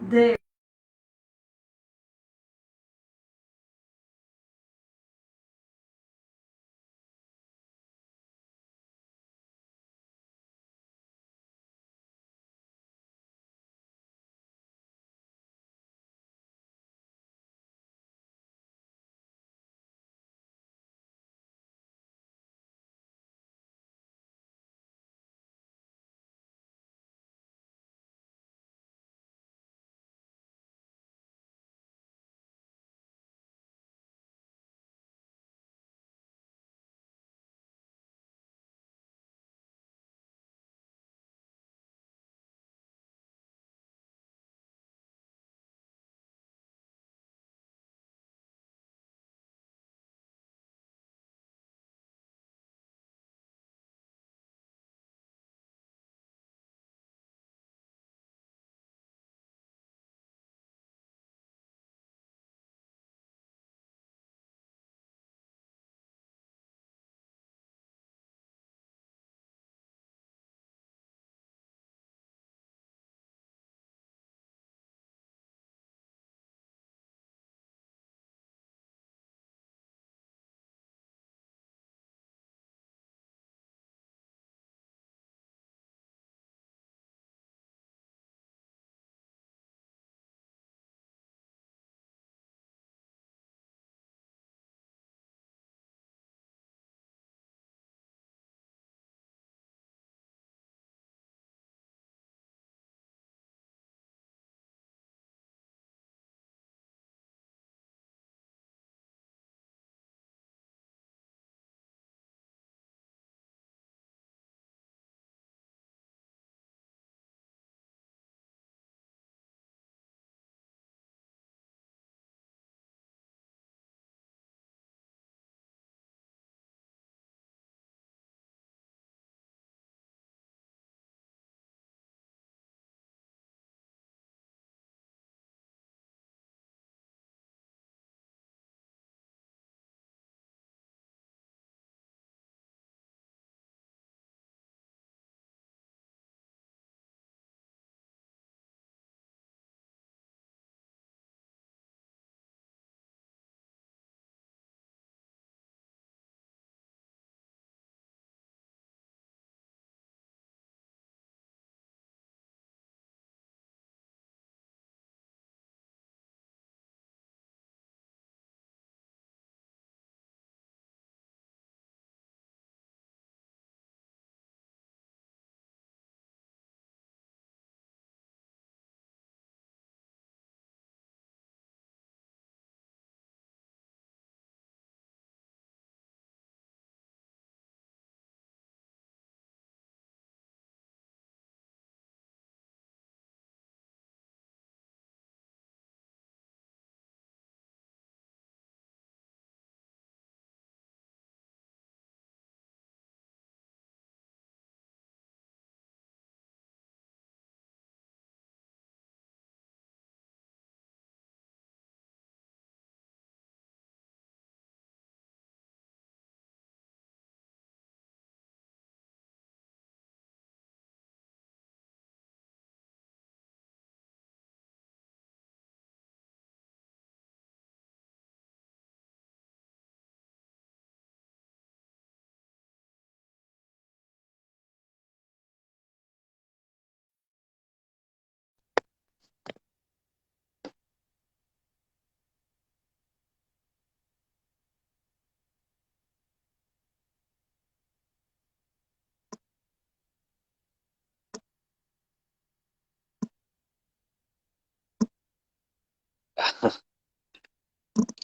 De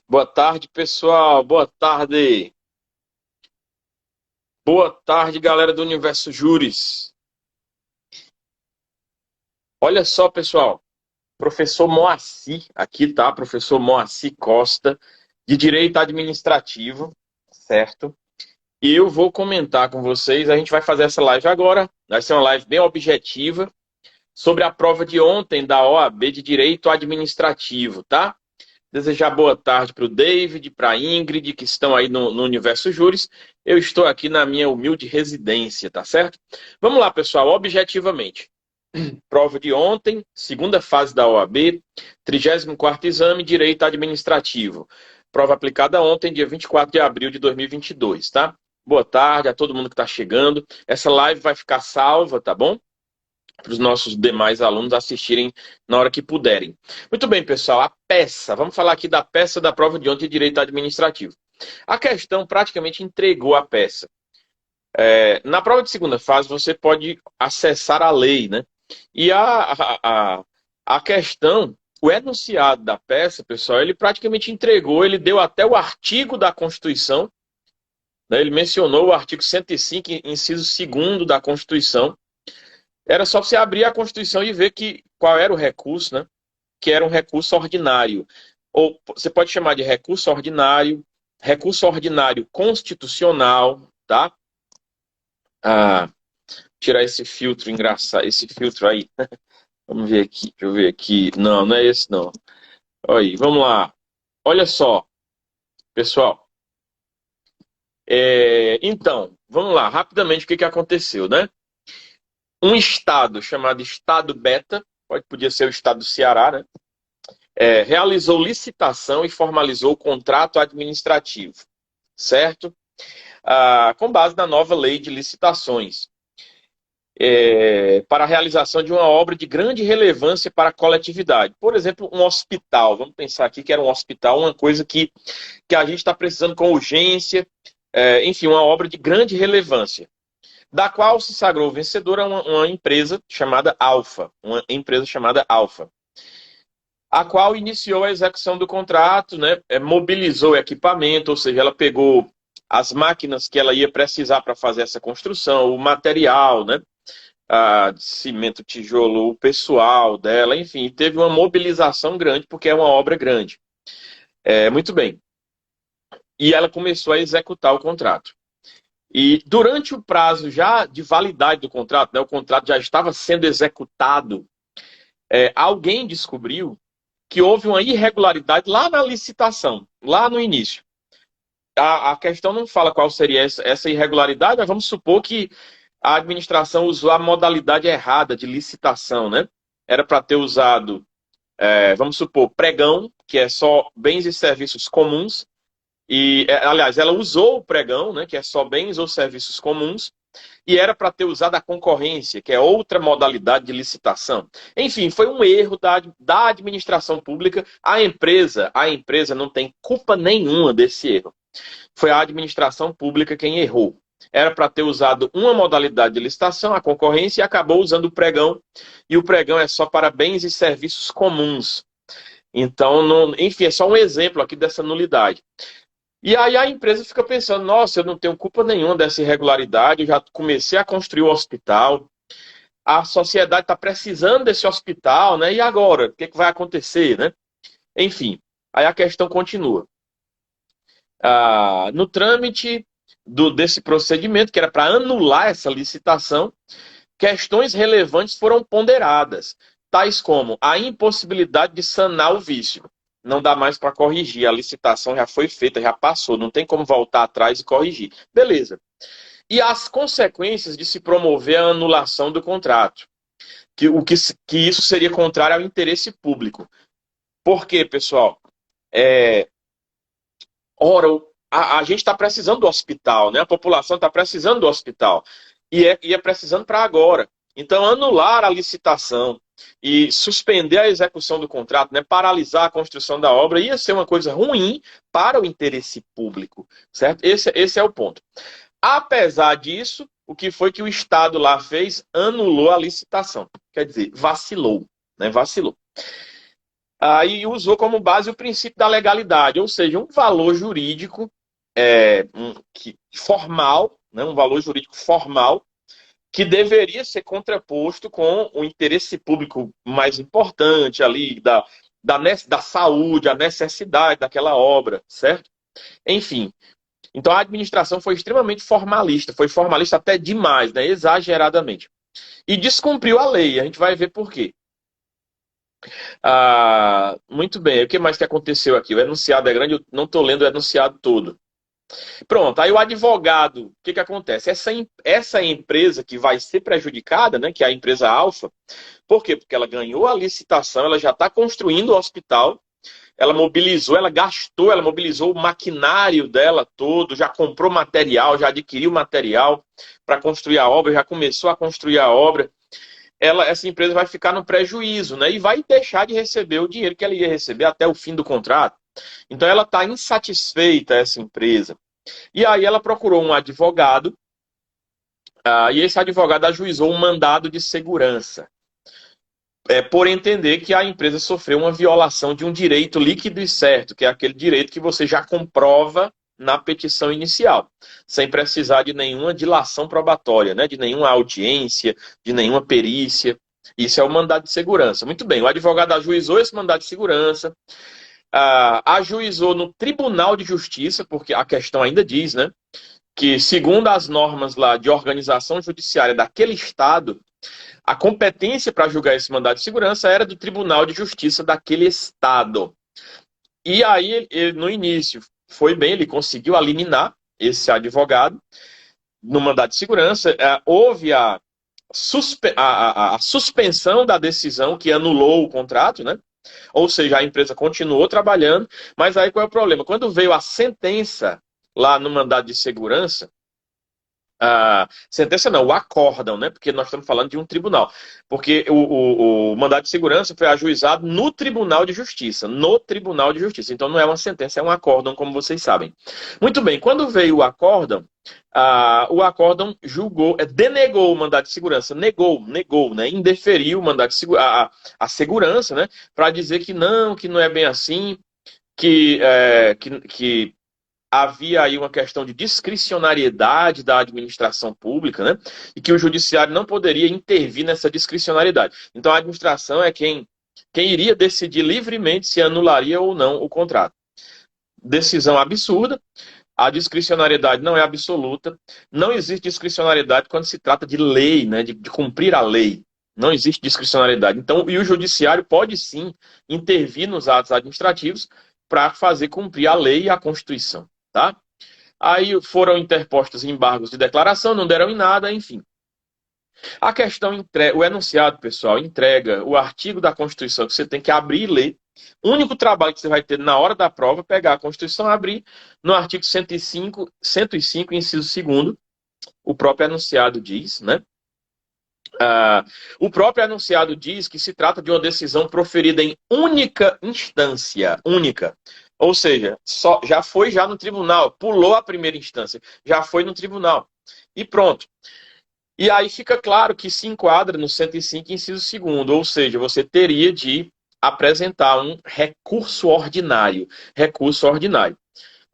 Boa tarde, pessoal. Boa tarde. Boa tarde, galera do Universo Júris. Olha só, pessoal. Professor Moacir aqui, tá? Professor Moacir Costa, de Direito Administrativo, certo? E eu vou comentar com vocês. A gente vai fazer essa live agora. Vai ser uma live bem objetiva sobre a prova de ontem da OAB de Direito Administrativo, tá? Desejar boa tarde para o David, para a Ingrid, que estão aí no Universo Júris. Eu estou aqui na minha humilde residência, tá certo? Vamos lá, pessoal, objetivamente. Prova de ontem, segunda fase da OAB, 34º exame, Direito Administrativo. Prova aplicada ontem, dia 24 de abril de 2022, tá? Boa tarde a todo mundo que está chegando. Essa live vai ficar salva, tá bom? Para os nossos demais alunos assistirem na hora que puderem. Muito bem, pessoal, a peça. Vamos falar aqui da peça da prova de ontem de Direito Administrativo. A questão praticamente entregou a peça. Na prova de segunda fase, você pode acessar a lei, né? E a questão, o enunciado da peça, pessoal, ele praticamente entregou, ele deu até o artigo da Constituição, né? Ele mencionou o artigo 105, inciso 2º da Constituição. Era só você abrir a Constituição e ver qual era o recurso, né? Que era um recurso ordinário. Ou você pode chamar de recurso ordinário constitucional, tá? Tirar esse filtro engraçado, esse filtro aí. Vamos ver aqui, deixa eu ver aqui. Não, não é esse não. Aí, vamos lá. Olha só, pessoal. Então, vamos lá, rapidamente o que aconteceu, né? Um estado chamado Estado Beta, podia ser o estado do Ceará, né? Realizou licitação e formalizou o contrato administrativo, certo? Com base na nova lei de licitações. Para a realização de uma obra de grande relevância para a coletividade. Por exemplo, um hospital. Vamos pensar aqui que era um hospital, uma coisa que a gente está precisando com urgência. Enfim, uma obra de grande relevância, da qual se sagrou vencedora uma empresa chamada Alfa. A qual iniciou a execução do contrato, né? Mobilizou o equipamento, ou seja, ela pegou as máquinas que ela ia precisar para fazer essa construção, o material, né? De cimento, tijolo, o pessoal dela, enfim, teve uma mobilização grande, porque é uma obra grande. Muito bem. E ela começou a executar o contrato. E durante o prazo já de validade do contrato, né, o contrato já estava sendo executado, alguém descobriu que houve uma irregularidade lá na licitação, lá no início. A questão não fala qual seria essa irregularidade, mas vamos supor que a administração usou a modalidade errada de licitação, né? Era para ter usado, vamos supor, pregão, que é só bens e serviços comuns, aliás, ela usou o pregão, né, que é só bens ou serviços comuns, e era para ter usado a concorrência, que é outra modalidade de licitação. Enfim, foi um erro da administração pública. A empresa não tem culpa nenhuma desse erro. Foi a administração pública quem errou. Era para ter usado uma modalidade de licitação, a concorrência, e acabou usando o pregão, e o pregão é só para bens e serviços comuns. Então, enfim, é só um exemplo aqui dessa nulidade. E aí a empresa fica pensando, nossa, eu não tenho culpa nenhuma dessa irregularidade, eu já comecei a construir o hospital, a sociedade está precisando desse hospital, né? E agora? O que vai acontecer, né? Enfim, aí a questão continua. No trâmite desse procedimento, que era para anular essa licitação, questões relevantes foram ponderadas, tais como a impossibilidade de sanar o vício. Não dá mais para corrigir, a licitação já foi feita, já passou, não tem como voltar atrás e corrigir. Beleza. E as consequências de se promover a anulação do contrato. Que isso seria contrário ao interesse público. Por quê, pessoal? Ora, a gente está precisando do hospital, né? A população está precisando do hospital. E é precisando para agora. Então, anular a licitação e suspender a execução do contrato, né? Paralisar a construção da obra, ia ser uma coisa ruim para o interesse público, certo? Esse é o ponto. Apesar disso, o que foi que o Estado lá fez? Anulou a licitação. Quer dizer, vacilou, né? Vacilou. Aí usou como base o princípio da legalidade, ou seja, um valor jurídico formal, né? Um valor jurídico formal, que deveria ser contraposto com o interesse público mais importante ali, da saúde, a necessidade daquela obra, certo? Enfim, então a administração foi extremamente formalista, foi formalista até demais, né? Exageradamente. E descumpriu a lei, a gente vai ver por quê. Muito bem, o que mais que aconteceu aqui? O enunciado é grande, eu não estou lendo o enunciado todo. Pronto, aí o advogado, o que acontece? Essa empresa que vai ser prejudicada, né, que é a empresa Alfa, por quê? Porque ela ganhou a licitação, ela já está construindo o hospital, ela mobilizou, ela gastou, ela mobilizou o maquinário dela todo, já comprou material, já adquiriu material para construir a obra, já começou a construir a obra. Essa empresa vai ficar no prejuízo, né? E vai deixar de receber o dinheiro que ela ia receber até o fim do contrato. Então ela está insatisfeita, essa empresa. E aí ela procurou um advogado, e esse advogado ajuizou um mandado de segurança, por entender que a empresa sofreu uma violação de um direito líquido e certo, que é aquele direito que você já comprova na petição inicial, sem precisar de nenhuma dilação probatória, né, de nenhuma audiência, de nenhuma perícia. Isso é o mandado de segurança. Muito bem, o advogado ajuizou esse mandado de segurança, ajuizou no Tribunal de Justiça, porque a questão ainda diz, né, que segundo as normas lá de organização judiciária daquele estado, a competência para julgar esse mandado de segurança era do Tribunal de Justiça daquele estado. E aí, no início, foi bem, ele conseguiu eliminar esse advogado no mandado de segurança. Houve a suspensão da decisão que anulou o contrato, né? Ou seja, a empresa continuou trabalhando, mas aí qual é o problema? Quando veio a sentença lá no mandado de segurança, sentença não, o acórdão, né? Porque nós estamos falando de um tribunal. Porque o mandado de segurança foi ajuizado no Tribunal de Justiça. No Tribunal de Justiça. Então não é uma sentença, é um acórdão, como vocês sabem. Muito bem, quando veio o acórdão julgou, denegou o mandado de segurança, negou, né? Indeferiu o mandado de segurança, a segurança, né? Para dizer que não é bem assim, que havia aí uma questão de discricionariedade da administração pública, né? E que o judiciário não poderia intervir nessa discricionariedade. Então a administração é quem iria decidir livremente se anularia ou não o contrato. Decisão absurda. A discricionariedade não é absoluta. Não existe discricionariedade quando se trata de lei, né? De cumprir a lei. Não existe discricionariedade. Então, e o judiciário pode sim intervir nos atos administrativos para fazer cumprir a lei e a Constituição. Tá? Aí foram interpostos embargos de declaração, não deram em nada, enfim. A questão, o enunciado, pessoal, entrega o artigo da Constituição que você tem que abrir e ler. O único trabalho que você vai ter na hora da prova é pegar a Constituição, abrir no artigo 105, inciso 2º, o próprio enunciado diz, né? O próprio enunciado diz que se trata de uma decisão proferida em única instância, única. Ou seja, já foi no tribunal, pulou a primeira instância, já foi no tribunal. E pronto. E aí fica claro que se enquadra no 105, inciso 2º, ou seja, você teria de apresentar um recurso ordinário. Recurso ordinário.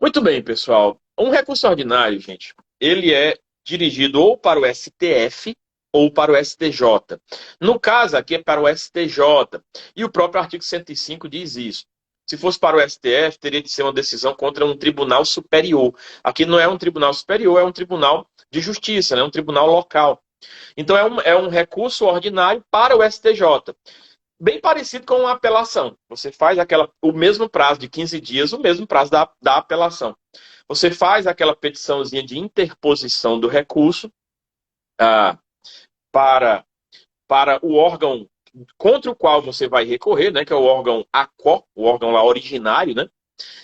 Muito bem, pessoal. Um recurso ordinário, gente, ele é dirigido ou para o STF ou para o STJ. No caso aqui é para o STJ. E o próprio artigo 105 diz isso. Se fosse para o STF, teria de ser uma decisão contra um tribunal superior. Aqui não é um tribunal superior, é um tribunal de justiça, né? Um tribunal local. Então é um recurso ordinário para o STJ. Bem parecido com uma apelação. Você faz o mesmo prazo de 15 dias, o mesmo prazo da apelação. Você faz aquela petiçãozinha de interposição do recurso para o órgão contra o qual você vai recorrer, né, que é o órgão ACO, o órgão lá originário, né?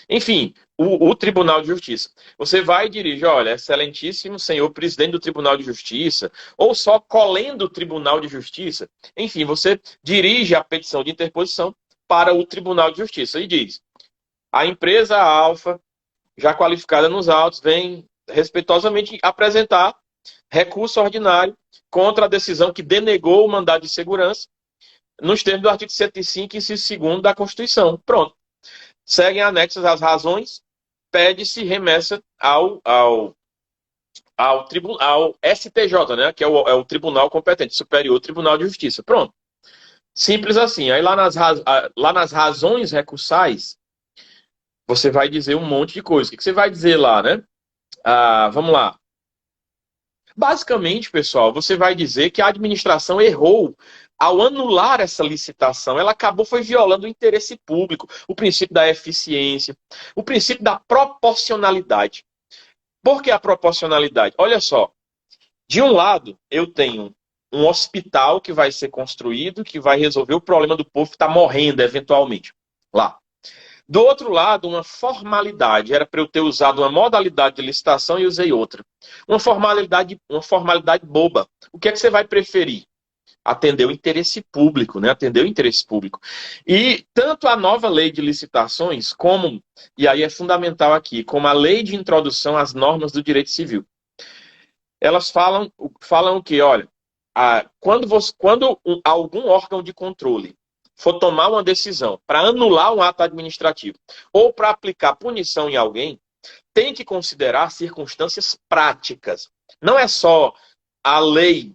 Enfim, o Tribunal de Justiça. Você vai e dirige, olha, excelentíssimo senhor presidente do Tribunal de Justiça, ou só colendo o Tribunal de Justiça. Enfim, você dirige a petição de interposição para o Tribunal de Justiça e diz, a empresa Alfa, já qualificada nos autos, vem respeitosamente apresentar recurso ordinário contra a decisão que denegou o mandado de segurança nos termos do artigo 105, inciso 2º da Constituição. Pronto. Seguem anexas as razões, pede-se remessa ao STJ, né, que é o tribunal competente, Superior Tribunal de Justiça. Pronto. Simples assim. Aí lá nas razões recursais, você vai dizer um monte de coisa. O que você vai dizer lá, né? Vamos lá. Basicamente, pessoal, você vai dizer que a administração errou ao anular essa licitação. Ela foi violando o interesse público, o princípio da eficiência, o princípio da proporcionalidade. Por que a proporcionalidade? Olha só, de um lado, eu tenho um hospital que vai ser construído, que vai resolver o problema do povo que está morrendo eventualmente lá. Do outro lado, uma formalidade. Era para eu ter usado uma modalidade de licitação e usei outra. Uma formalidade boba. O que é que você vai preferir? Atender o interesse público, né? Atender o interesse público. E tanto a nova lei de licitações, como, e aí é fundamental aqui, como a lei de introdução às normas do direito civil. Elas falam o quê? Olha, quando algum órgão de controle for tomar uma decisão para anular um ato administrativo ou para aplicar punição em alguém, tem que considerar circunstâncias práticas. Não é só a lei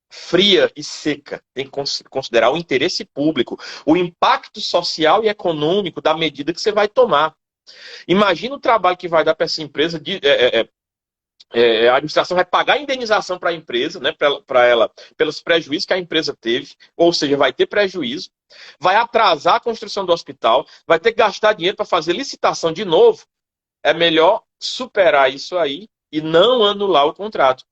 fria e seca. Tem que considerar o interesse público, o impacto social e econômico da medida que você vai tomar. Imagina o trabalho que vai dar para essa empresa a administração vai pagar a indenização para a empresa, né, para ela, pelos prejuízos que a empresa teve, ou seja, vai ter prejuízo, vai atrasar a construção do hospital, vai ter que gastar dinheiro para fazer licitação de novo. É melhor superar isso aí e não anular o contrato.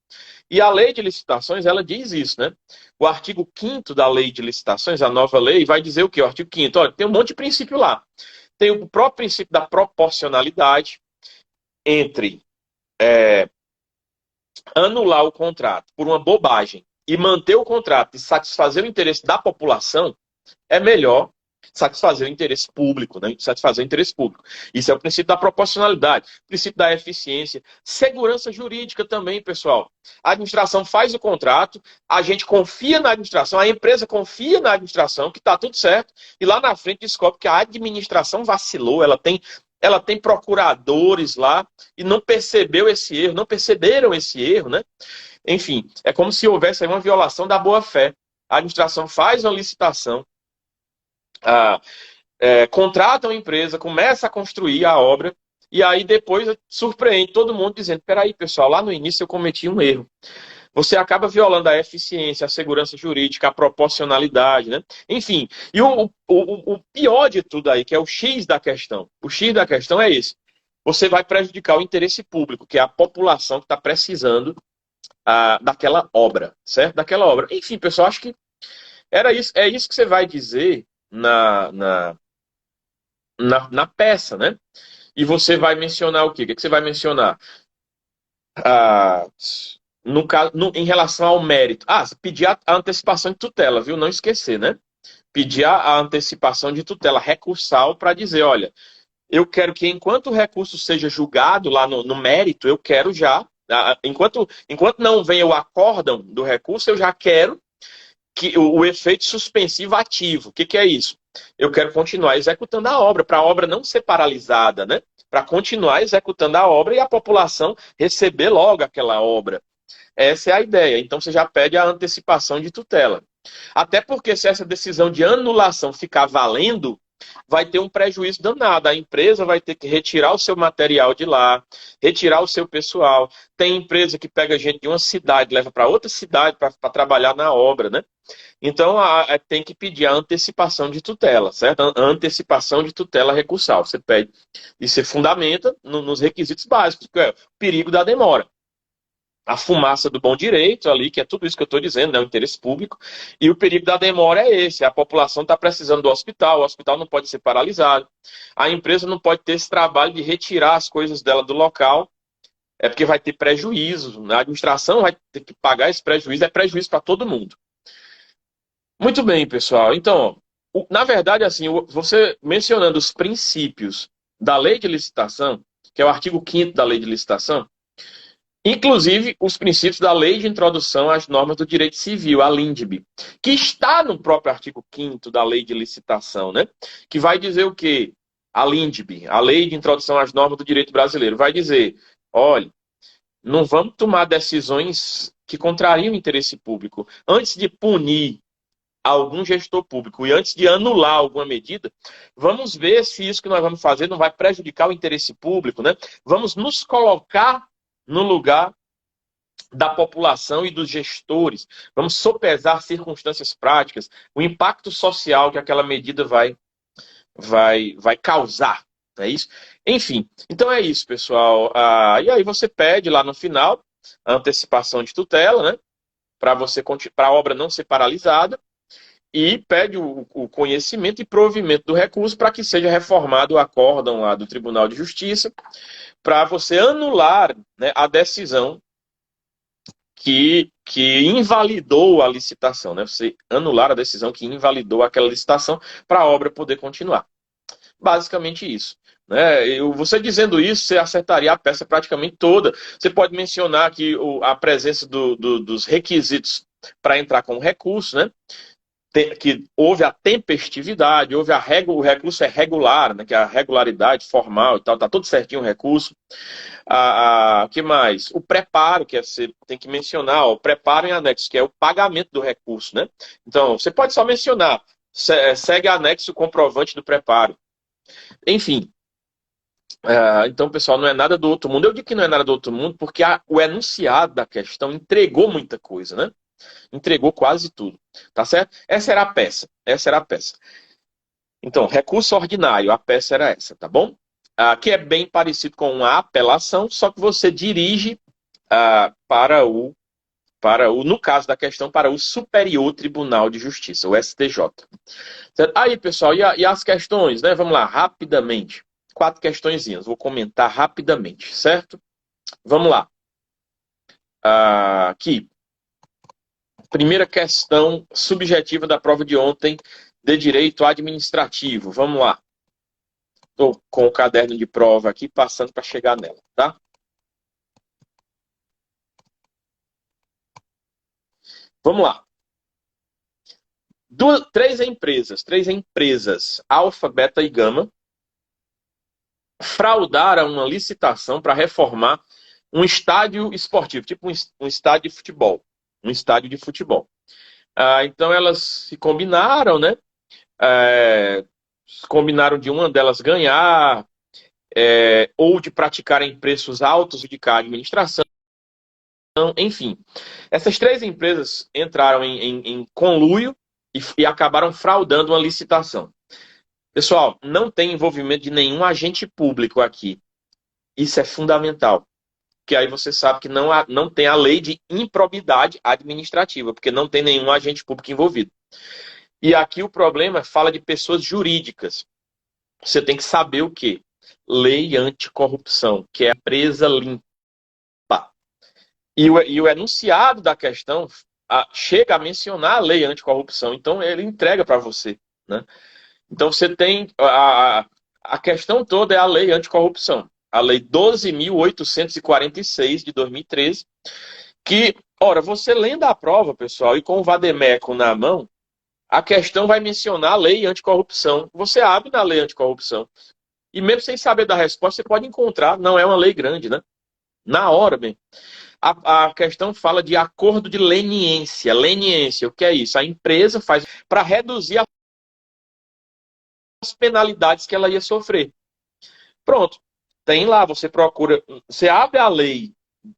E a lei de licitações, ela diz isso, né? O artigo 5º da lei de licitações, a nova lei, vai dizer o quê? O artigo 5º, olha, tem um monte de princípio lá. Tem o próprio princípio da proporcionalidade entre anular o contrato por uma bobagem e manter o contrato e satisfazer o interesse da população, é melhor satisfazer o interesse público, né? Satisfazer o interesse público. Isso é o princípio da proporcionalidade, princípio da eficiência, segurança jurídica também, pessoal. A administração faz o contrato, a gente confia na administração, a empresa confia na administração, que está tudo certo, e lá na frente descobre que a administração vacilou, ela tem procuradores lá e não percebeu esse erro, não perceberam esse erro, né? Enfim, é como se houvesse aí uma violação da boa-fé. A administração faz uma licitação, contrata uma empresa, começa a construir a obra, e aí depois surpreende todo mundo dizendo, peraí, pessoal, lá no início eu cometi um erro. Você acaba violando a eficiência, a segurança jurídica, a proporcionalidade, né? Enfim, e o pior de tudo aí, que é o X da questão. O X da questão é esse. Você vai prejudicar o interesse público, que é a população que está precisando daquela obra, certo? Daquela obra. Enfim, pessoal, acho que é isso que você vai dizer na peça, né? E você vai mencionar o quê? O que você vai mencionar? Ah, no caso, em relação ao mérito. Pedir a antecipação de tutela, viu? Não esquecer, né? Pedir a antecipação de tutela recursal para dizer, olha, eu quero que enquanto o recurso seja julgado lá no mérito, eu quero já, enquanto não venha o acórdão do recurso, eu já quero que o efeito suspensivo ativo. O que é isso? Eu quero continuar executando a obra, para a obra não ser paralisada, né? Para continuar executando a obra e a população receber logo aquela obra. Essa é a ideia. Então você já pede a antecipação de tutela. Até porque se essa decisão de anulação ficar valendo, vai ter um prejuízo danado. A empresa vai ter que retirar o seu material de lá, retirar o seu pessoal. Tem empresa que pega gente de uma cidade, leva para outra cidade para trabalhar na obra, né? Então tem que pedir a antecipação de tutela, certo? A antecipação de tutela recursal. Você pede e você fundamenta nos requisitos básicos, que é o perigo da demora. A fumaça do bom direito ali, que é tudo isso que eu estou dizendo, né, o interesse público, e o perigo da demora é esse, a população está precisando do hospital, o hospital não pode ser paralisado, a empresa não pode ter esse trabalho de retirar as coisas dela do local, é porque vai ter prejuízo, a administração vai ter que pagar esse prejuízo, é prejuízo para todo mundo. Muito bem, pessoal, então, na verdade, assim, você mencionando os princípios da lei de licitação, que é o artigo 5º da lei de licitação, inclusive os princípios da Lei de Introdução às Normas do Direito Civil, a LINDB, que está no próprio artigo 5º da Lei de Licitação, né? Que vai dizer o quê? A LINDB, a Lei de Introdução às Normas do Direito Brasileiro, vai dizer, olha, não vamos tomar decisões que contrariam o interesse público. Antes de punir algum gestor público e antes de anular alguma medida, vamos ver se isso que nós vamos fazer não vai prejudicar o interesse público, né? Vamos nos colocar no lugar da população e dos gestores. Vamos sopesar circunstâncias práticas, o impacto social que aquela medida vai causar. É isso? Enfim, então é isso, pessoal. E aí você pede lá no final a antecipação de tutela, né? Para a obra não ser paralisada, e pede o conhecimento e provimento do recurso para que seja reformado o acórdão lá do Tribunal de Justiça, para você anular, né, a decisão que invalidou a licitação, né? Você anular a decisão que invalidou aquela licitação para a obra poder continuar. Basicamente isso. Né? Você dizendo isso, você acertaria a peça praticamente toda. Você pode mencionar aqui a presença dos requisitos para entrar com o recurso, né? Que houve a tempestividade, o recurso é regular, né? Que é a regularidade formal e tal, tá tudo certinho o recurso. Que mais? O preparo, que você tem que mencionar, o preparo em anexo, que é o pagamento do recurso, né? Então, você pode só mencionar, segue anexo o comprovante do preparo. Enfim, então, pessoal, não é nada do outro mundo. Eu digo que não é nada do outro mundo porque o enunciado da questão entregou muita coisa, né? Entregou quase tudo, tá certo? Essa era a peça, essa era a peça. Então, recurso ordinário, a peça era essa, tá bom? Que é bem parecido com uma apelação, só que você dirige no caso da questão, para o Superior Tribunal de Justiça, o STJ. Certo? Aí, pessoal, e as questões, né? Vamos lá, rapidamente. 4 questõezinhas, vou comentar rapidamente, certo? Vamos lá. Aqui. Primeira questão subjetiva da prova de ontem, de direito administrativo. Vamos lá. Estou com o caderno de prova aqui, passando para chegar nela, tá? Vamos lá. Três empresas, Alfa, Beta e Gama, fraudaram uma licitação para reformar um estádio esportivo, tipo um estádio de futebol. Um estádio de futebol. Então elas se combinaram, né? Combinaram de uma delas ganhar, ou de praticarem preços altos de a administração. Enfim, essas 3 empresas entraram em conluio e acabaram fraudando uma licitação. Pessoal, não tem envolvimento de nenhum agente público aqui. Isso é fundamental. Porque aí você sabe que não tem a lei de improbidade administrativa, porque não tem nenhum agente público envolvido. E aqui o problema fala de pessoas jurídicas. Você tem que saber o quê? Lei anticorrupção, que é a empresa limpa. E o enunciado da questão chega a mencionar a lei anticorrupção. Então ele entrega para você, né? Então você tem a questão toda é a lei anticorrupção, a lei 12.846 de 2013, que, ora, você lendo a prova, pessoal, e com o vademécum na mão, a questão vai mencionar a lei anticorrupção. Você abre na lei anticorrupção. E mesmo sem saber da resposta, você pode encontrar, não é uma lei grande, né? Na hora, bem. A questão fala de acordo de leniência. Leniência, o que é isso? A empresa faz para reduzir as penalidades que ela ia sofrer. Pronto. Tem lá, você procura, você abre a lei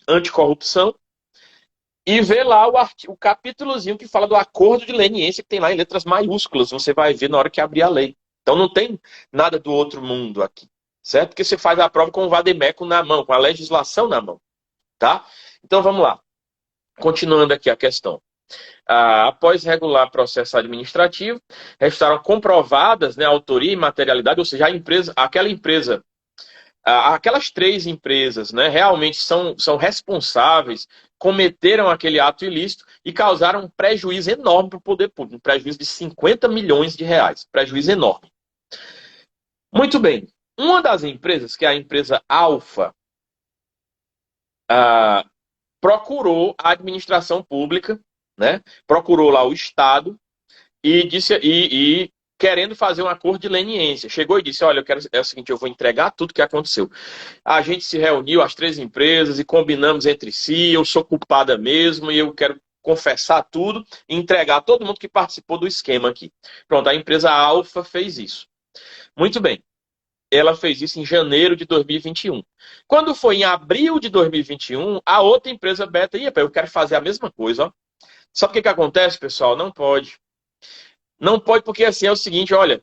anticorrupção e vê lá o capítulozinho que fala do acordo de leniência, que tem lá em letras maiúsculas. Você vai ver na hora que abrir a lei. Então não tem nada do outro mundo aqui, certo? Porque você faz a prova com o vademécum na mão, com a legislação na mão, tá? Então vamos lá. Continuando aqui a questão. Após regular processo administrativo, restaram comprovadas, né, autoria e materialidade, ou seja, aquelas 3 empresas, né, realmente são responsáveis, cometeram aquele ato ilícito e causaram um prejuízo enorme para o poder público, um prejuízo de 50 milhões de reais, prejuízo enorme. Muito bem, uma das empresas, que é a empresa Alfa, procurou a administração pública, né, procurou lá o Estado e disse querendo fazer um acordo de leniência. Chegou e disse, olha, é o seguinte, eu vou entregar tudo que aconteceu. A gente se reuniu, as 3 empresas, e combinamos entre si, eu sou culpada mesmo, e eu quero confessar tudo e entregar todo mundo que participou do esquema aqui. Pronto, a empresa Alfa fez isso. Muito bem. Ela fez isso em janeiro de 2021. Quando foi em abril de 2021, a outra empresa Beta, eu quero fazer a mesma coisa. Ó. Sabe o que acontece, pessoal? Não pode. Não pode porque assim é o seguinte, olha,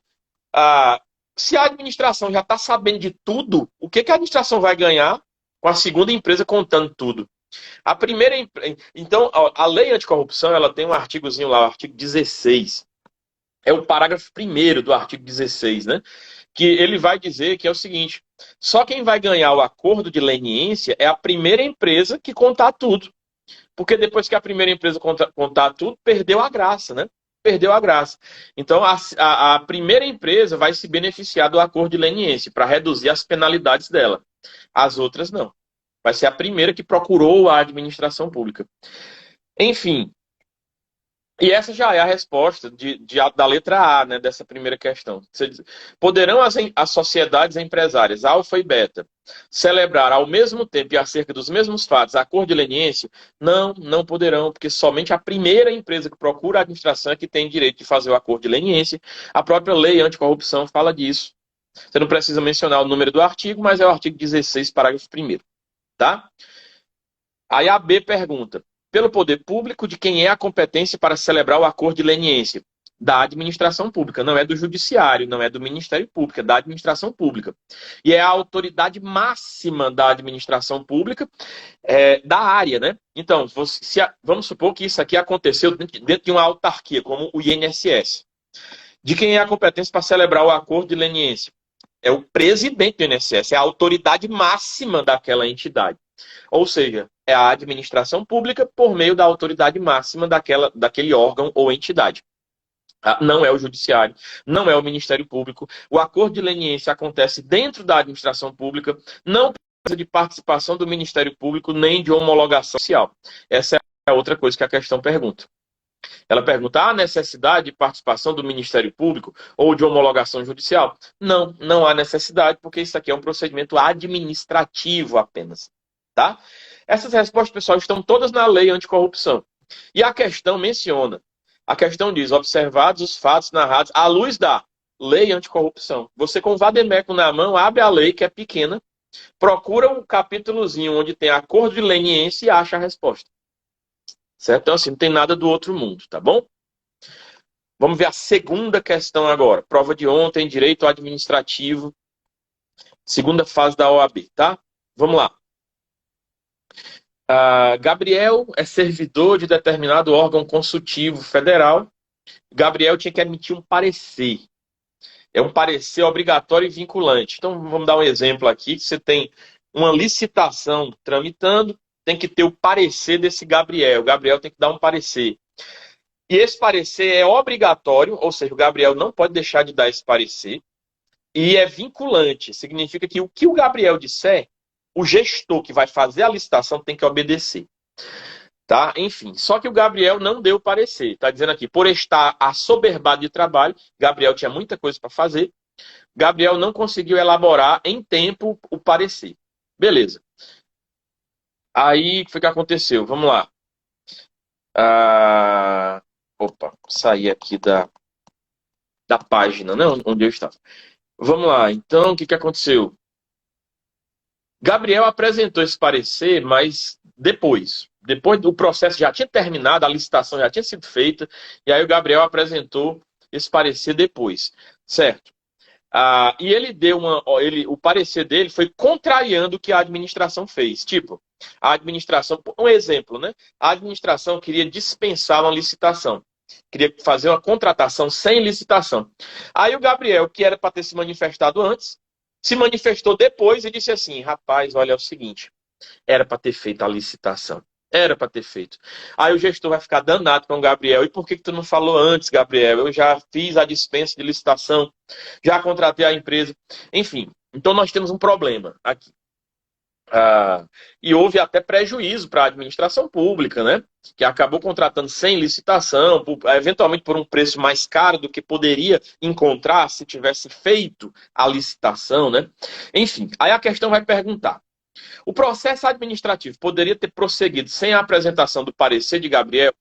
Se a administração já está sabendo de tudo, o que a administração vai ganhar com a segunda empresa contando tudo? A primeira, então, a lei anticorrupção, ela tem um artigozinho lá, o artigo 16. É o parágrafo primeiro do artigo 16, né? Que ele vai dizer que é o seguinte: só quem vai ganhar o acordo de leniência é a primeira empresa que contar tudo. Porque depois que a primeira empresa contar tudo, perdeu a graça, né? Perdeu a graça. Então, a primeira empresa vai se beneficiar do acordo de leniência para reduzir as penalidades dela. As outras não. Vai ser a primeira que procurou a administração pública. Enfim, e essa já é a resposta da letra A, né, dessa primeira questão. Poderão as sociedades empresárias, alfa e beta, celebrar ao mesmo tempo e acerca dos mesmos fatos acordo de leniência? Não, não poderão, porque somente a primeira empresa que procura a administração é que tem direito de fazer o acordo de leniência. A própria lei anticorrupção fala disso. Você não precisa mencionar o número do artigo, mas é o artigo 16, parágrafo 1º, tá? Aí a B pergunta: pelo poder público, de quem é a competência para celebrar o acordo de leniência? Da administração pública, não é do judiciário, não é do Ministério Público, é da administração pública. E é a autoridade máxima da administração pública da área, né? Então, vamos supor que isso aqui aconteceu dentro de uma autarquia, como o INSS. De quem é a competência para celebrar o acordo de leniência? É o presidente do INSS, é a autoridade máxima daquela entidade. Ou seja, é a administração pública por meio da autoridade máxima daquele órgão ou entidade. Não é o judiciário, não é o Ministério Público. O acordo de leniência acontece dentro da administração pública, não precisa de participação do Ministério Público nem de homologação social. Essa é a outra coisa que a questão pergunta. Ela pergunta: há necessidade de participação do Ministério Público ou de homologação judicial? Não, não há necessidade, porque isso aqui é um procedimento administrativo apenas. Tá? Essas respostas, pessoal, estão todas na lei anticorrupção. E a questão menciona. A questão diz: observados os fatos narrados à luz da lei anticorrupção. Você, com o vademécum na mão, abre a lei, que é pequena, procura um capítulozinho onde tem acordo de leniência e acha a resposta. Certo? Então, assim, não tem nada do outro mundo, tá bom? Vamos ver a segunda questão agora. Prova de ontem, direito administrativo. Segunda fase da OAB, tá? Vamos lá. Gabriel é servidor de determinado órgão consultivo federal. Gabriel tinha que emitir um parecer. É um parecer obrigatório e vinculante. Então, vamos dar um exemplo aqui. Você tem uma licitação tramitando, tem que ter o parecer desse Gabriel. O Gabriel tem que dar um parecer. E esse parecer é obrigatório, ou seja, o Gabriel não pode deixar de dar esse parecer. E é vinculante. Significa que o que o Gabriel disser, o gestor que vai fazer a licitação tem que obedecer. Tá? Enfim, só que o Gabriel não deu parecer. Está dizendo aqui: por estar assoberbado de trabalho, Gabriel tinha muita coisa para fazer, Gabriel não conseguiu elaborar em tempo o parecer. Beleza. Aí, o que aconteceu? Vamos lá. Opa, saí aqui da página, né, onde eu estava. Vamos lá, então, o que aconteceu? Gabriel apresentou esse parecer, mas depois do processo já tinha terminado, a licitação já tinha sido feita, e aí o Gabriel apresentou esse parecer depois, certo? E ele deu o parecer dele foi contrariando o que a administração fez. Tipo, a administração, um exemplo, né? A administração queria dispensar uma licitação, queria fazer uma contratação sem licitação. Aí o Gabriel, que era para ter se manifestado antes, se manifestou depois e disse assim: rapaz, olha, é o seguinte, era para ter feito a licitação. Era para ter feito. Aí o gestor vai ficar danado com o Gabriel. E por que tu não falou antes, Gabriel? Eu já fiz a dispensa de licitação, já contratei a empresa. Enfim, então nós temos um problema aqui. E houve até prejuízo para a administração pública, né? Que acabou contratando sem licitação, eventualmente por um preço mais caro do que poderia encontrar se tivesse feito a licitação, né? Enfim, aí a questão vai perguntar: o processo administrativo poderia ter prosseguido sem a apresentação do parecer de Gabriel?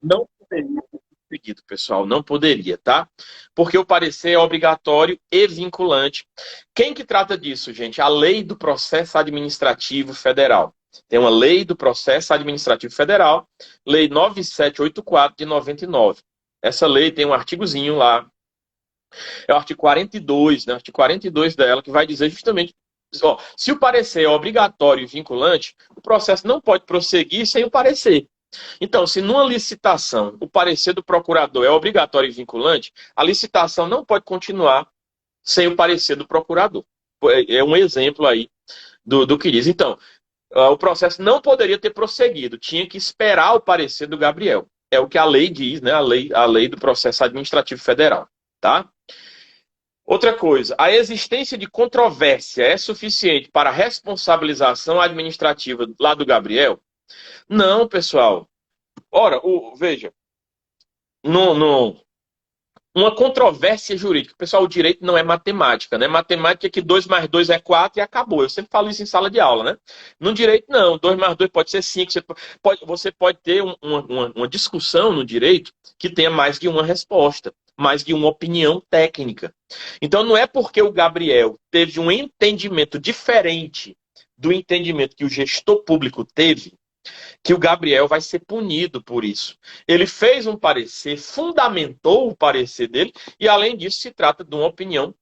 Não poderia ter prosseguido, pessoal, não poderia, tá? Porque o parecer é obrigatório e vinculante. Quem que trata disso, gente? A Lei do Processo Administrativo Federal. Tem uma Lei do Processo Administrativo Federal, Lei 9784 de 99. Essa lei tem um artigozinho lá É o artigo 42, né? O artigo 42 dela, que vai dizer justamente, ó, se o parecer é obrigatório e vinculante, o processo não pode prosseguir sem o parecer. Então, se numa licitação o parecer do procurador é obrigatório e vinculante, a licitação não pode continuar sem o parecer do procurador. É um exemplo aí do que diz. Então, o processo não poderia ter prosseguido, tinha que esperar o parecer do Gabriel. É o que a lei diz, né? A lei do processo administrativo federal, tá? Outra coisa, a existência de controvérsia é suficiente para a responsabilização administrativa lá do Gabriel? Não, pessoal. Ora, veja, no, uma controvérsia jurídica. Pessoal, o direito não é matemática, né? Matemática é que 2 mais 2 é 4 e acabou. Eu sempre falo isso em sala de aula, né? No direito, não. 2 mais 2 pode ser 5. Você pode ter uma discussão no direito que tenha mais de uma resposta, mais de uma opinião técnica. Então, não é porque o Gabriel teve um entendimento diferente do entendimento que o gestor público teve, que o Gabriel vai ser punido por isso. Ele fez um parecer, fundamentou o parecer dele, e além disso se trata de uma opinião,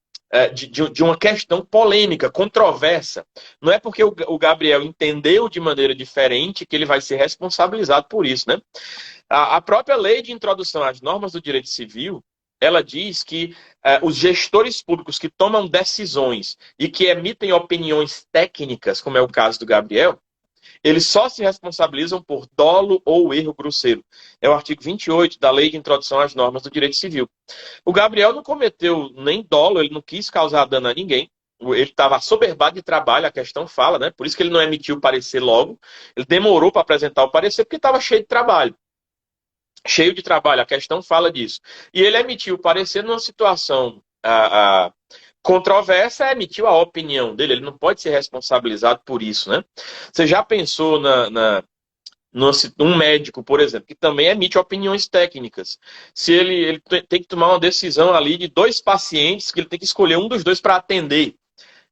de uma questão polêmica, controversa. Não é porque o Gabriel entendeu de maneira diferente que ele vai ser responsabilizado por isso, né? A própria lei de introdução às normas do direito civil, ela diz que os gestores públicos que tomam decisões e que emitem opiniões técnicas, como é o caso do Gabriel, eles só se responsabilizam por dolo ou erro grosseiro. É o artigo 28 da Lei de Introdução às Normas do Direito Civil. O Gabriel não cometeu nem dolo, ele não quis causar dano a ninguém. Ele estava assoberbado de trabalho, a questão fala, né? Por isso que ele não emitiu o parecer logo. Ele demorou para apresentar o parecer porque estava cheio de trabalho. Cheio de trabalho, a questão fala disso. E ele emitiu o parecer numa situação controversa, emitiu a opinião dele, ele não pode ser responsabilizado por isso, né? Você já pensou um médico, por exemplo, que também emite opiniões técnicas. Se ele tem que tomar uma decisão ali de 2 pacientes, que ele tem que escolher um dos 2 para atender,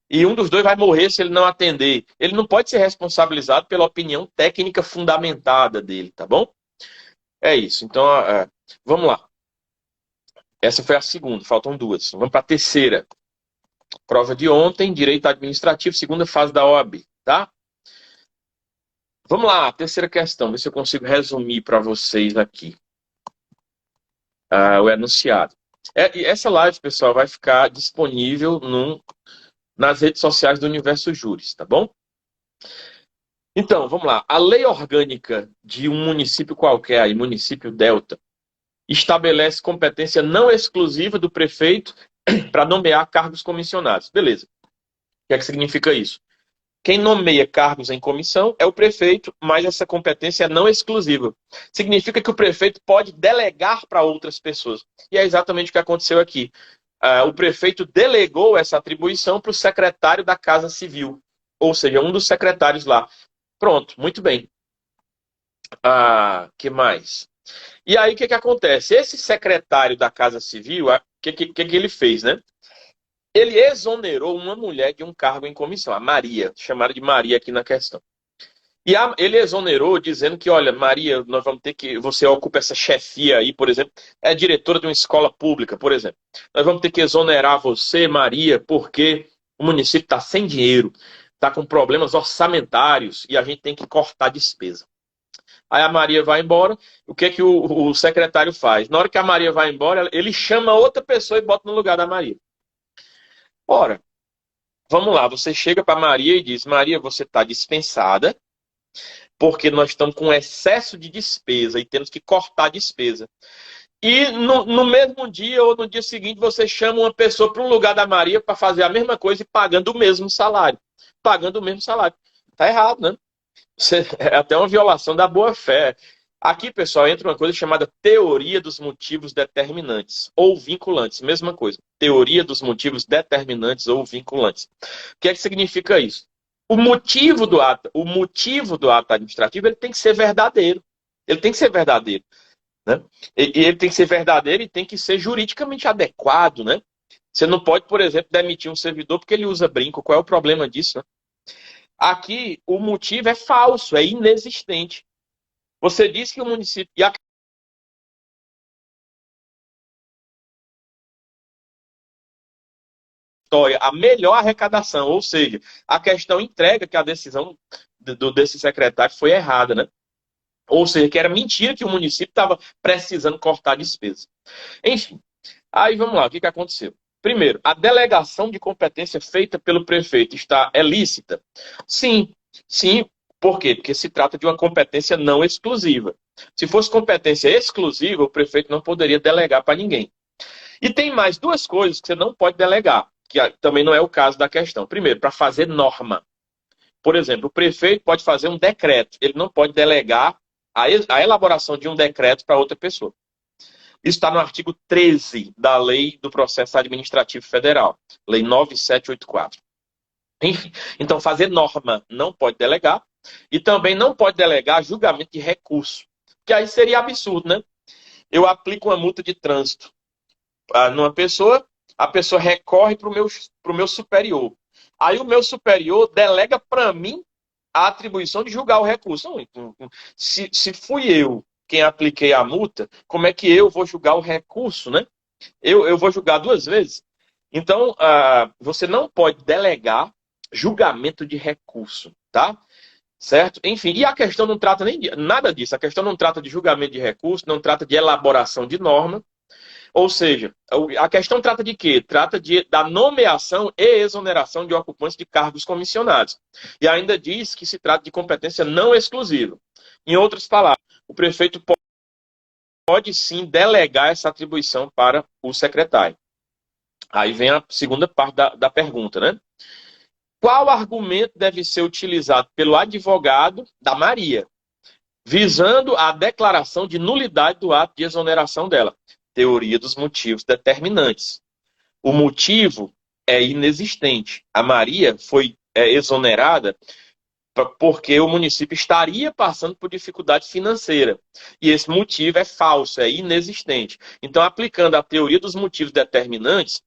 e um dos 2 vai morrer se ele não atender, ele não pode ser responsabilizado pela opinião técnica fundamentada dele, tá bom? É isso. Então, vamos lá. Essa foi a segunda, faltam 2. Vamos para a terceira. Prova de ontem, direito administrativo, segunda fase da OAB, tá? Vamos lá, terceira questão, ver se eu consigo resumir para vocês aqui o enunciado. E essa live, pessoal, vai ficar disponível nas redes sociais do Universo Júris, tá bom? Então, vamos lá. A lei orgânica de um município qualquer, aí, município Delta, estabelece competência não exclusiva do prefeito para nomear cargos comissionados. Beleza. O que é que significa isso? Quem nomeia cargos em comissão é o prefeito, mas essa competência é não exclusiva. Significa que o prefeito pode delegar para outras pessoas. E é exatamente o que aconteceu aqui. O prefeito delegou essa atribuição para o secretário da Casa Civil, ou seja, um dos secretários lá. Pronto, muito bem. Que mais? E aí, o que acontece? Esse secretário da Casa Civil, o que ele fez, né? Ele exonerou uma mulher de um cargo em comissão, a Maria, chamada de Maria aqui na questão. E ele exonerou dizendo que, olha, Maria, nós vamos ter que, você ocupa essa chefia aí, por exemplo, é diretora de uma escola pública, por exemplo. Nós vamos ter que exonerar você, Maria, porque o município está sem dinheiro, está com problemas orçamentários e a gente tem que cortar despesa. Aí a Maria vai embora, o que é que o secretário faz? Na hora que a Maria vai embora, ele chama outra pessoa e bota no lugar da Maria. Ora, vamos lá, você chega para Maria e diz, Maria, você está dispensada, porque nós estamos com excesso de despesa e temos que cortar a despesa. E no mesmo dia ou no dia seguinte, você chama uma pessoa para o lugar da Maria para fazer a mesma coisa e pagando o mesmo salário. Pagando o mesmo salário. Tá errado, né? É até uma violação da boa-fé. Aqui, pessoal, entra uma coisa chamada teoria dos motivos determinantes ou vinculantes. Mesma coisa. Teoria dos motivos determinantes ou vinculantes. O que é que significa isso? O motivo do ato administrativo, ele tem que ser verdadeiro. Ele tem que ser verdadeiro, né? E ele tem que ser verdadeiro e tem que ser juridicamente adequado, né? Você não pode, por exemplo, demitir um servidor porque ele usa brinco. Qual é o problema disso, né? Aqui, o motivo é falso, é inexistente. Você diz que o município... história, a melhor arrecadação, ou seja, a questão entrega que a decisão desse secretário foi errada, né? Ou seja, que era mentira que o município estava precisando cortar despesa. Enfim, aí vamos lá, o que que aconteceu? Primeiro, a delegação de competência feita pelo prefeito é lícita? Sim, sim. Por quê? Porque se trata de uma competência não exclusiva. Se fosse competência exclusiva, o prefeito não poderia delegar para ninguém. E tem mais duas coisas que você não pode delegar, que também não é o caso da questão. Primeiro, para fazer norma. Por exemplo, o prefeito pode fazer um decreto, ele não pode delegar a elaboração de um decreto para outra pessoa. Isso está no artigo 13 da Lei do Processo Administrativo Federal, Lei 9784. Enfim, então fazer norma não pode delegar e também não pode delegar julgamento de recurso, que aí seria absurdo, né? Eu aplico uma multa de trânsito numa pessoa, a pessoa recorre para o meu superior. Aí o meu superior delega para mim a atribuição de julgar o recurso. Não, então, se fui eu quem apliquei a multa, como é que eu vou julgar o recurso, né? Eu vou julgar duas vezes. Então, você não pode delegar julgamento de recurso, tá? Certo? Enfim, e a questão não trata nem de nada disso. A questão não trata de julgamento de recurso, não trata de elaboração de norma. Ou seja, a questão trata de quê? Trata da nomeação e exoneração de ocupantes de cargos comissionados. E ainda diz que se trata de competência não exclusiva. Em outras palavras, o prefeito pode sim delegar essa atribuição para o secretário. Aí vem a segunda parte da pergunta, né? Qual argumento deve ser utilizado pelo advogado da Maria, visando a declaração de nulidade do ato de exoneração dela? Teoria dos motivos determinantes. O motivo é inexistente. A Maria foi exonerada porque o município estaria passando por dificuldade financeira. E esse motivo é falso, é inexistente. Então, aplicando a teoria dos motivos determinantes,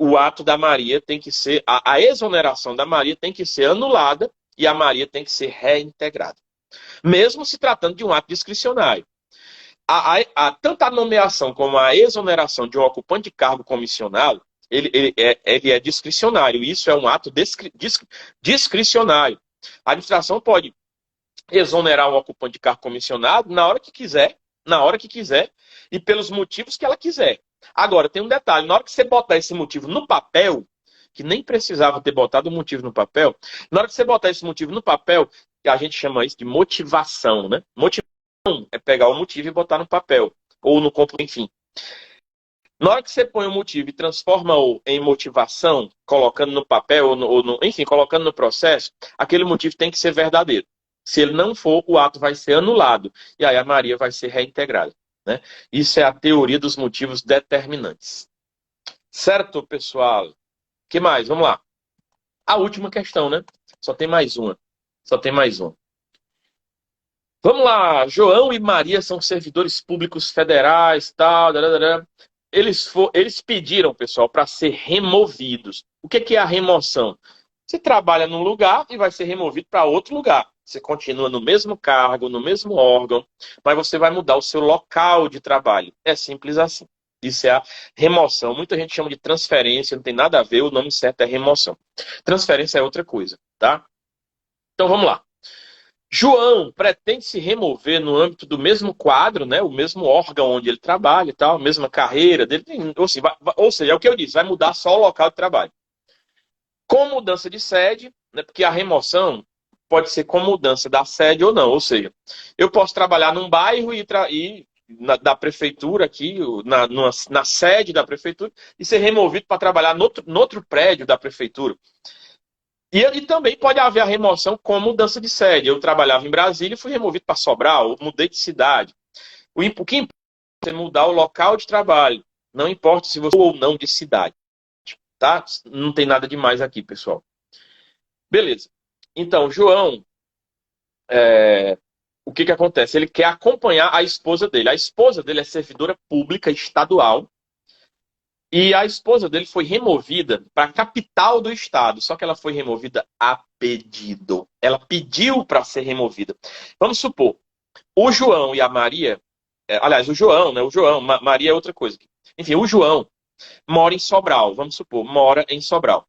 o ato da Maria tem que ser, a exoneração da Maria tem que ser anulada e a Maria tem que ser reintegrada. Mesmo se tratando de um ato discricionário. Tanto a nomeação como a exoneração de um ocupante de cargo comissionado, ele é discricionário. Isso é um ato discricionário. A administração pode exonerar um ocupante de cargo comissionado na hora que quiser, e pelos motivos que ela quiser. Agora, tem um detalhe, na hora que você botar esse motivo no papel, que nem precisava ter botado o motivo no papel, na hora que você botar esse motivo no papel, a gente chama isso de motivação, né? É pegar o motivo e botar no papel, ou no computador, enfim. Na hora que você põe o motivo e transforma-o em motivação, colocando no papel, enfim, colocando no processo, aquele motivo tem que ser verdadeiro. Se ele não for, o ato vai ser anulado. E aí a Maria vai ser reintegrada. Né? Isso é a teoria dos motivos determinantes. Certo, pessoal? O que mais? Vamos lá. A última questão, né? Só tem mais uma. Vamos lá, João e Maria são servidores públicos federais, tal. Eles pediram, pessoal, para ser removidos. O que é a remoção? Você trabalha num lugar e vai ser removido para outro lugar. Você continua no mesmo cargo, no mesmo órgão, mas você vai mudar o seu local de trabalho. É simples assim. Isso é a remoção. Muita gente chama de transferência, não tem nada a ver, o nome certo é remoção. Transferência é outra coisa, tá? Então vamos lá. João pretende se remover no âmbito do mesmo quadro, né, o mesmo órgão onde ele trabalha e tal, mesma carreira dele, ou seja, é o que eu disse, vai mudar só o local de trabalho. Com mudança de sede, né, porque a remoção pode ser com mudança da sede ou não, ou seja, eu posso trabalhar num bairro da prefeitura aqui, na sede da prefeitura, e ser removido para trabalhar no outro prédio da prefeitura. E também pode haver a remoção com mudança de sede. Eu trabalhava em Brasília e fui removido para Sobral, mudei de cidade. O que importa é mudar o local de trabalho. Não importa se você ou não de cidade. Tá? Não tem nada demais aqui, pessoal. Beleza. Então, João, o que acontece? Ele quer acompanhar a esposa dele. A esposa dele é servidora pública estadual. E a esposa dele foi removida para a capital do estado, só que ela foi removida a pedido. Ela pediu para ser removida. Vamos supor, o João e a Maria, aliás, o João, né? Maria é outra coisa. Enfim, o João, mora em Sobral, vamos supor, mora em Sobral.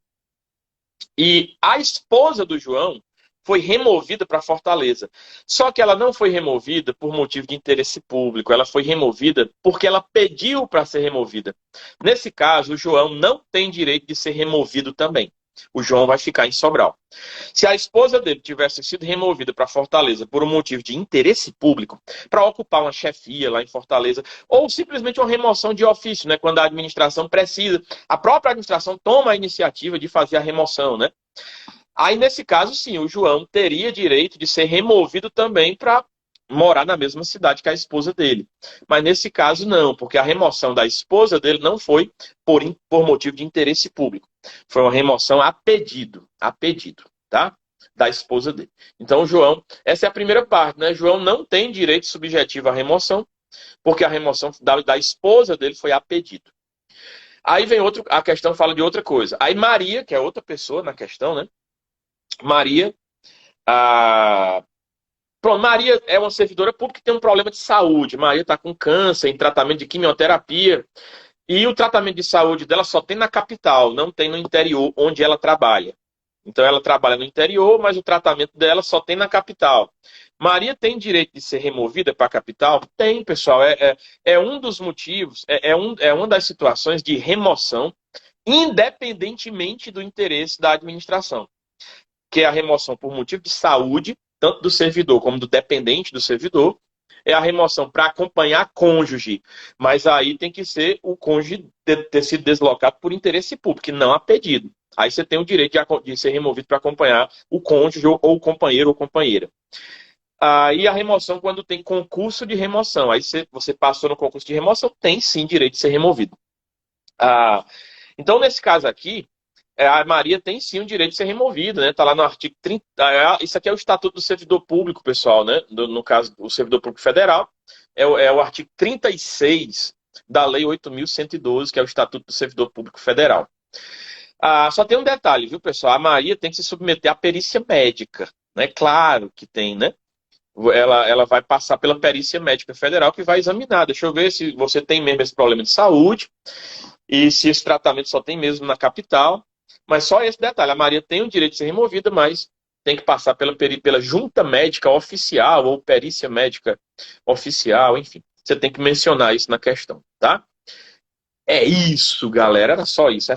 E a esposa do João foi removida para Fortaleza. Só que ela não foi removida por motivo de interesse público, ela foi removida porque ela pediu para ser removida. Nesse caso, o João não tem direito de ser removido também. O João vai ficar em Sobral. Se a esposa dele tivesse sido removida para Fortaleza por um motivo de interesse público, para ocupar uma chefia lá em Fortaleza, ou simplesmente uma remoção de ofício, né, quando a administração precisa, a própria administração toma a iniciativa de fazer a remoção, né? Aí, nesse caso, sim, o João teria direito de ser removido também para morar na mesma cidade que a esposa dele. Mas nesse caso, não, porque a remoção da esposa dele não foi por motivo de interesse público. Foi uma remoção a pedido, tá? Da esposa dele. Então, João, essa é a primeira parte, né? João não tem direito subjetivo à remoção, porque a remoção da esposa dele foi a pedido. Aí vem a questão fala de outra coisa. Aí Maria, que é outra pessoa na questão, né? Maria, a... Pronto, Maria é uma servidora pública que tem um problema de saúde. Maria está com câncer, em tratamento de quimioterapia. E o tratamento de saúde dela só tem na capital, não tem no interior, onde ela trabalha. Então ela trabalha no interior, mas o tratamento dela só tem na capital. Maria tem direito de ser removida para a capital? Tem, pessoal. É um dos motivos, é uma das situações de remoção, independentemente do interesse da administração, que é a remoção por motivo de saúde, tanto do servidor como do dependente do servidor, é a remoção para acompanhar cônjuge. Mas aí tem que ser o cônjuge ter sido deslocado por interesse público, não a pedido. Aí você tem o direito de ser removido para acompanhar o cônjuge ou o companheiro ou companheira. E a remoção quando tem concurso de remoção. Aí você passou no concurso de remoção, tem sim direito de ser removido. Então, nesse caso aqui, a Maria tem sim o direito de ser removida, né? Está lá no artigo 30. Isso aqui é o Estatuto do Servidor Público, pessoal, né? No caso, o Servidor Público Federal. É o artigo 36 da Lei 8.112, que é o Estatuto do Servidor Público Federal. Só tem um detalhe, viu, pessoal? A Maria tem que se submeter à perícia médica, né? Claro que tem, né? Ela vai passar pela perícia médica federal que vai examinar. Deixa eu ver se você tem mesmo esse problema de saúde e se esse tratamento só tem mesmo na capital. Mas só esse detalhe, a Maria tem o direito de ser removida, mas tem que passar pela junta médica oficial ou perícia médica oficial, enfim. Você tem que mencionar isso na questão, tá? É isso, galera. Era só isso.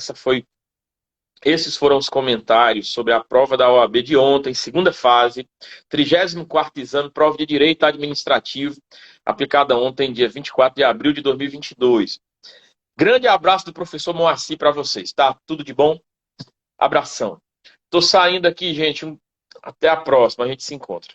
Esses foram os comentários sobre a prova da OAB de ontem, segunda fase, 34º exame, prova de Direito Administrativo, aplicada ontem, dia 24 de abril de 2022. Grande abraço do professor Moacir para vocês, tá? Tudo de bom? Abração. Tô saindo aqui, gente. Até a próxima. A gente se encontra.